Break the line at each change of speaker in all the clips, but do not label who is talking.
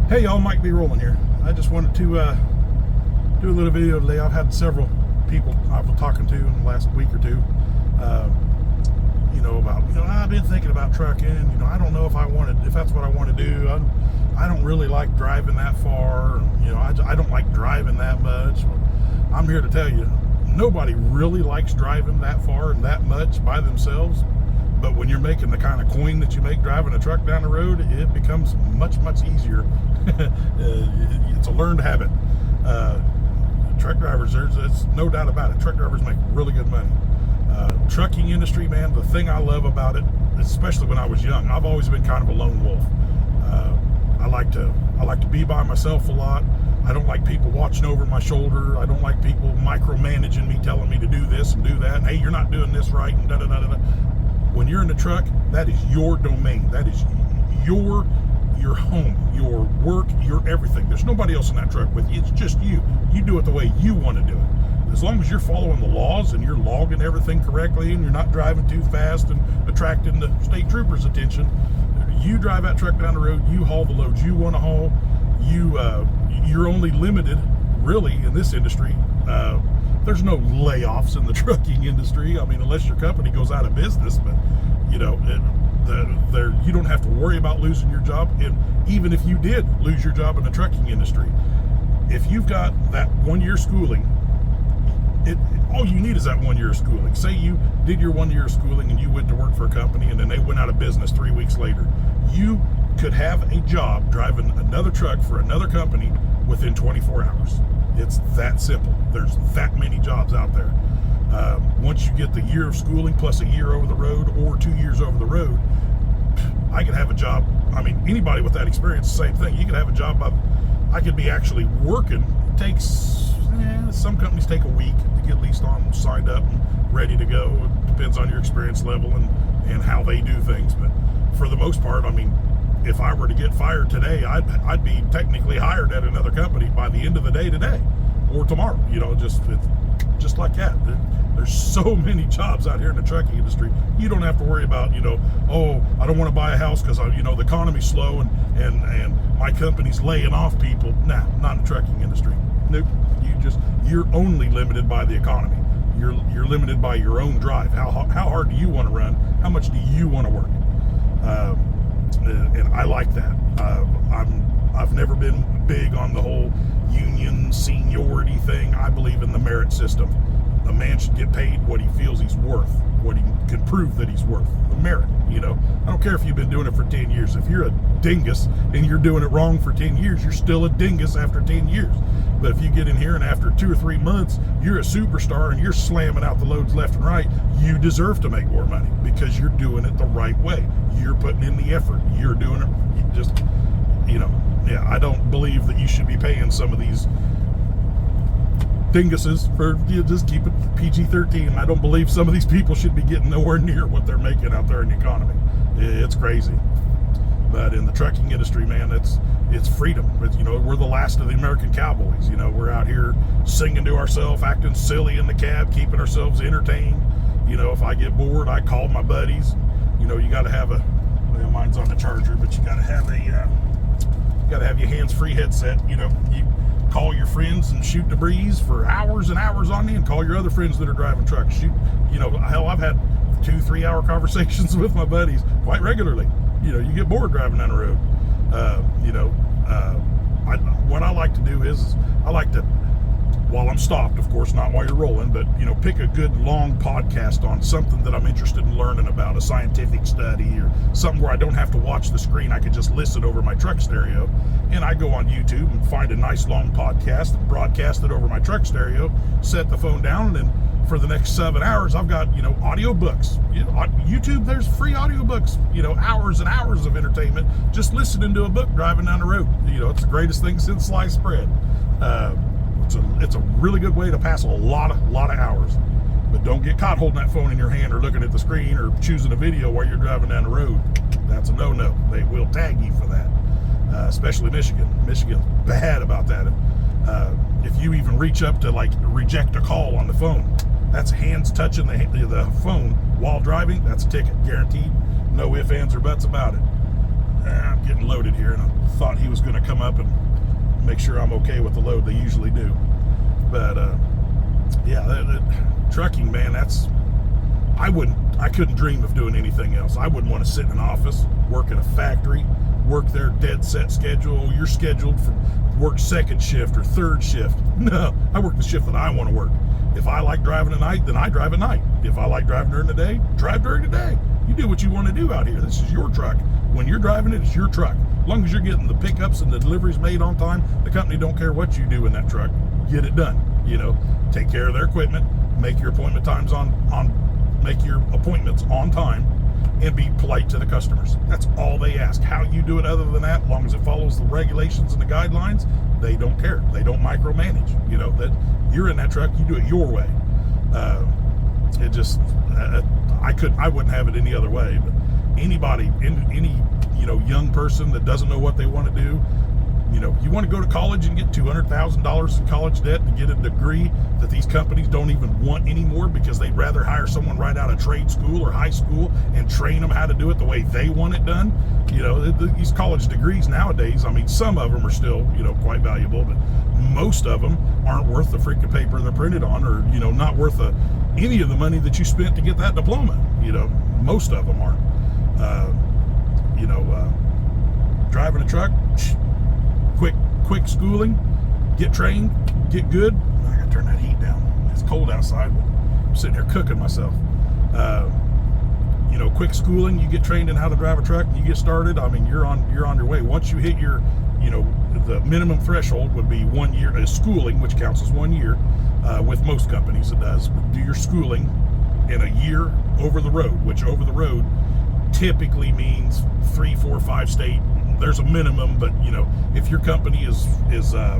Hey y'all, Mike B. Rolling here. I just wanted to do a little video today. I've had several people I've been talking to in the last week or two, about, I've been thinking about trucking, I don't know if that's what I want to do. I don't really like driving that far, I don't like driving that much. Well, I'm here to tell you, nobody really likes driving that far and that much by themselves. But when you're making the kind of coin that you make driving a truck down the road, it becomes much, much easier. It's a learned habit. Truck drivers, there's no doubt about it. Truck drivers make really good money. Trucking industry, man, the thing I love about it, especially when I was young, I've always been kind of a lone wolf. I like to be by myself a lot. I don't like people watching over my shoulder. I don't like people micromanaging me, telling me to do this and do that. And, hey, you're not doing this right, and da-da-da-da-da. When you're in the truck, that is your domain. That is your home, your work, your everything. There's nobody else in that truck with you. It's just you. You do it the way you want to do it. As long as you're following the laws and you're logging everything correctly and you're not driving too fast and attracting the state troopers' attention, you drive that truck down the road, you haul the loads you want to haul. You're only limited, really, in this industry. There's no layoffs in the trucking industry. I mean, unless your company goes out of business, but you don't have to worry about losing your job. And even if you did lose your job in the trucking industry, if you've got that 1 year schooling, all you need is that 1 year of schooling. Say you did your 1 year of schooling and you went to work for a company and then they went out of business 3 weeks later. You could have a job driving another truck for another company within 24 hours. It's that simple. There's that many jobs out there. Once you get the year of schooling plus a year over the road or 2 years over the road, I could have a job. I mean, anybody with that experience, same thing. You could have a job. I could be actually working. It takes, some companies take a week to get at least on signed up and ready to go. It depends on your experience level and how they do things. But for the most part, I mean, if I were to get fired today, I'd be technically hired at another company by the end of the day today or tomorrow. It's just like that. There's so many jobs out here in the trucking industry. You don't have to worry about, oh, I don't want to buy a house because the economy's slow and my company's laying off people. Nah, not in the trucking industry. Nope. You're only limited by the economy. You're limited by your own drive. How hard do you want to run? How much do you want to work? And I like that. I've never been big on the whole union seniority thing. I believe in the merit system. A man should get paid what he feels he's worth, what he can prove that he's worth. The merit, I don't care if you've been doing it for 10 years. If you're a dingus and you're doing it wrong for 10 years, you're still a dingus after 10 years. But if you get in here and after 2 or 3 months, you're a superstar and you're slamming out the loads left and right, you deserve to make more money because you're doing it the right way. You're putting in the effort. You're doing it. I don't believe that you should be paying some of these dinguses for, just keep it PG-13. I don't believe some of these people should be getting nowhere near what they're making out there in the economy. It's crazy. But in the trucking industry, man, it's freedom. We're the last of the American cowboys. We're out here singing to ourselves, acting silly in the cab, keeping ourselves entertained. If I get bored, I call my buddies. You got to have mine's on the charger, but you got to have your hands-free headset. You call your friends and shoot the breeze for hours and hours on end. Call your other friends that are driving trucks. Shoot, hell, I've had 2-3 hour conversations with my buddies quite regularly. You get bored driving down the road. What I like to do is I like to, while I'm stopped, of course, not while you're rolling, but pick a good long podcast on something that I'm interested in learning about, a scientific study or something where I don't have to watch the screen. I can just listen over my truck stereo, and I go on YouTube and find a nice long podcast and broadcast it over my truck stereo, set the phone down, and for the next 7 hours, I've got, audiobooks. On YouTube, there's free audiobooks, hours and hours of entertainment, just listening to a book driving down the road. It's the greatest thing since sliced bread. It's a really good way to pass a lot of hours. But don't get caught holding that phone in your hand or looking at the screen or choosing a video while you're driving down the road. That's a no-no. They will tag you for that, especially Michigan. Michigan's bad about that. If you even reach up to reject a call on the phone, that's hands touching the phone while driving. That's a ticket, guaranteed. No ifs, ands, or buts about it. I'm getting loaded here, and I thought he was going to come up and make sure I'm okay with the load. They usually do. But yeah, trucking, man, I couldn't dream of doing anything else. I wouldn't want to sit in an office, work in a factory, work their dead set schedule. You're scheduled for work second shift or third shift. No, I work the shift that I want to work. If I like driving at night, then I drive at night. If I like driving during the day, drive during the day. You do what you want to do out here. This is your truck. When you're driving it, it's your truck. As long as you're getting the pickups and the deliveries made on time, the company don't care what you do in that truck. Get it done. Take care of their equipment, make your appointment times make your appointments on time, and be polite to the customers. That's all they ask. How you do it other than that, as long as it follows the regulations and the guidelines, they don't care. They don't micromanage. That you're in that truck, you do it your way. I wouldn't have it any other way. But anybody, any young person that doesn't know what they want to do, you want to go to college and get $200,000 in college debt to get a degree that these companies don't even want anymore because they'd rather hire someone right out of trade school or high school and train them how to do it the way they want it done. These college degrees nowadays, I mean, some of them are still, quite valuable, but most of them aren't worth the freaking paper they're printed on, or, not worth any of the money that you spent to get that diploma. Most of them aren't. Driving a truck, quick schooling, get trained, get good. I gotta turn that heat down. It's cold outside. I'm sitting here cooking myself. Quick schooling, you get trained in how to drive a truck, and you get started. I mean, you're on your way. Once you hit your, the minimum threshold would be 1 year as schooling, which counts as 1 year. With most companies, it does. Do your schooling in a year over the road, which over the road typically means 3, 4, 5 state. There's a minimum, but if your company is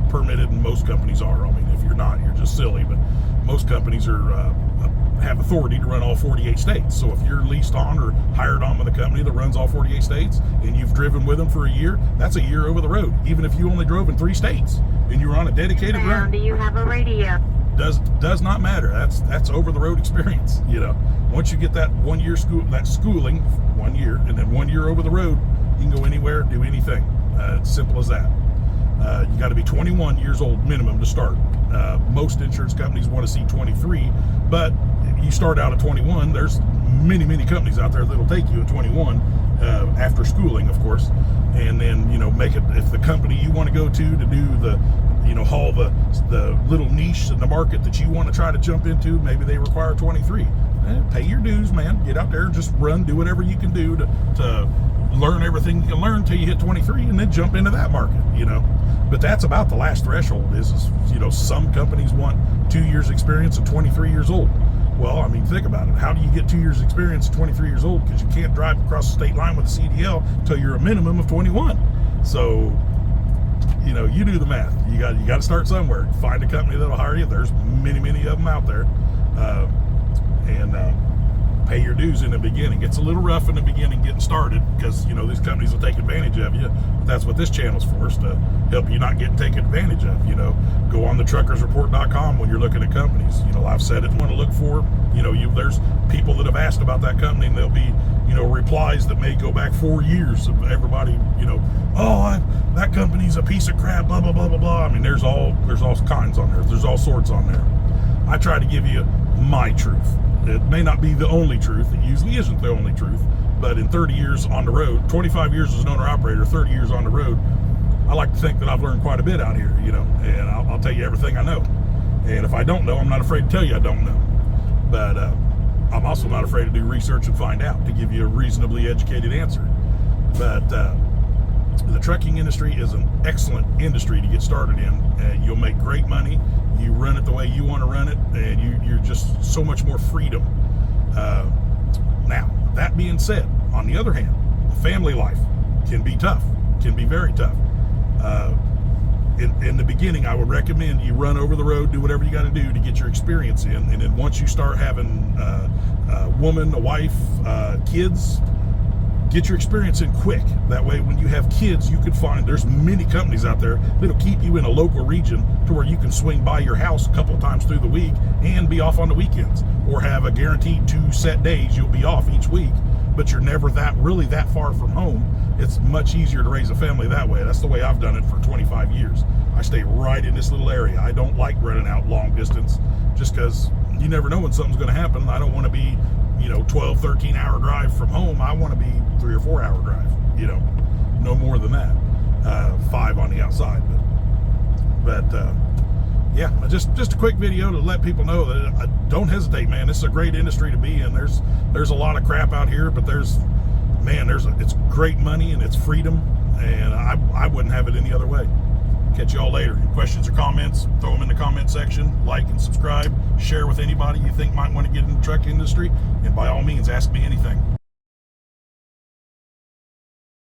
permitted, and most companies are. I mean, if you're not, you're just silly. But most companies have authority to run all 48 states. So if you're leased on or hired on with a company that runs all 48 states, and you've driven with them for a year, that's a year over the road. Even if you only drove in 3 states and you're on a dedicated run.
Do you have a radio?
Does not matter. That's over the road experience. Once you get that 1 year schooling 1 year, and then 1 year over the road, you can go anywhere, do anything. It's simple as that. You got to be 21 years old minimum to start. Most insurance companies want to see 23, but you start out at 21. There's many companies out there that'll take you at 21 after schooling, of course, and then make it, if the company you want to go to do the haul the little niche in the market that you want to try to jump into, maybe they require 23. Pay your dues, man. Get out there, just run, do whatever you can do to learn everything you can learn until you hit 23, and then jump into that market. But that's about the last threshold. Is some companies want 2 years experience at 23 years old. Well, I mean, think about it. How do you get 2 years experience at 23 years old? Because you can't drive across the state line with a CDL until you're a minimum of 21. So you do the math. You got to start somewhere. Find a company that'll hire you. There's many of them out there, and pay your dues in the beginning. It's a little rough in the beginning getting started because these companies will take advantage of you. But that's what this channel's for, is to help you not get taken advantage of. Go on the truckersreport.com when you're looking at companies. I've said it. Want to look for there's people that have asked about that company, and there'll be replies that may go back 4 years of everybody that company's a piece of crap, blah blah blah blah blah. I mean, there's all kinds on there. There's all sorts on there. I try to give you my truth. It may not be the only truth. It usually isn't the only truth. But in 30 years on the road, 25 years as an owner-operator, 30 years on the road, I like to think that I've learned quite a bit out here, and I'll tell you everything I know. And if I don't know, I'm not afraid to tell you I don't know. But I'm also not afraid to do research and find out, to give you a reasonably educated answer. But the trucking industry is an excellent industry to get started in. You'll make great money. You run it the way you want to run it, and you're just so much more freedom. Now, that being said, on the other hand, family life can be tough, can be very tough. In the beginning, I would recommend you run over the road, do whatever you got to do to get your experience in, and then once you start having a woman, a wife, kids, get your experience in quick. That way, when you have kids, you can find, there's many companies out there that'll keep you in a local region to where you can swing by your house a couple of times through the week and be off on the weekends, or have a guaranteed 2 set days you'll be off each week. but you're never really that far from home. It's much easier to raise a family that way. That's the way I've done it for 25 years. I stay right in this little area. I don't like running out long distance, just because you never know when something's going to happen. I don't want to be, 12, 13 hour drive from home. I want to be 3 or 4 hour drive, no more than that. 5 on the outside, but yeah, just a quick video to let people know that don't hesitate, man. This is a great industry to be in. There's a lot of crap out here, but it's great money and it's freedom, and I wouldn't have it any other way. Catch y'all later. Questions or comments, throw them in the comment section. Like and subscribe. Share with anybody you think might want to get in the truck industry, and by all means, ask me anything.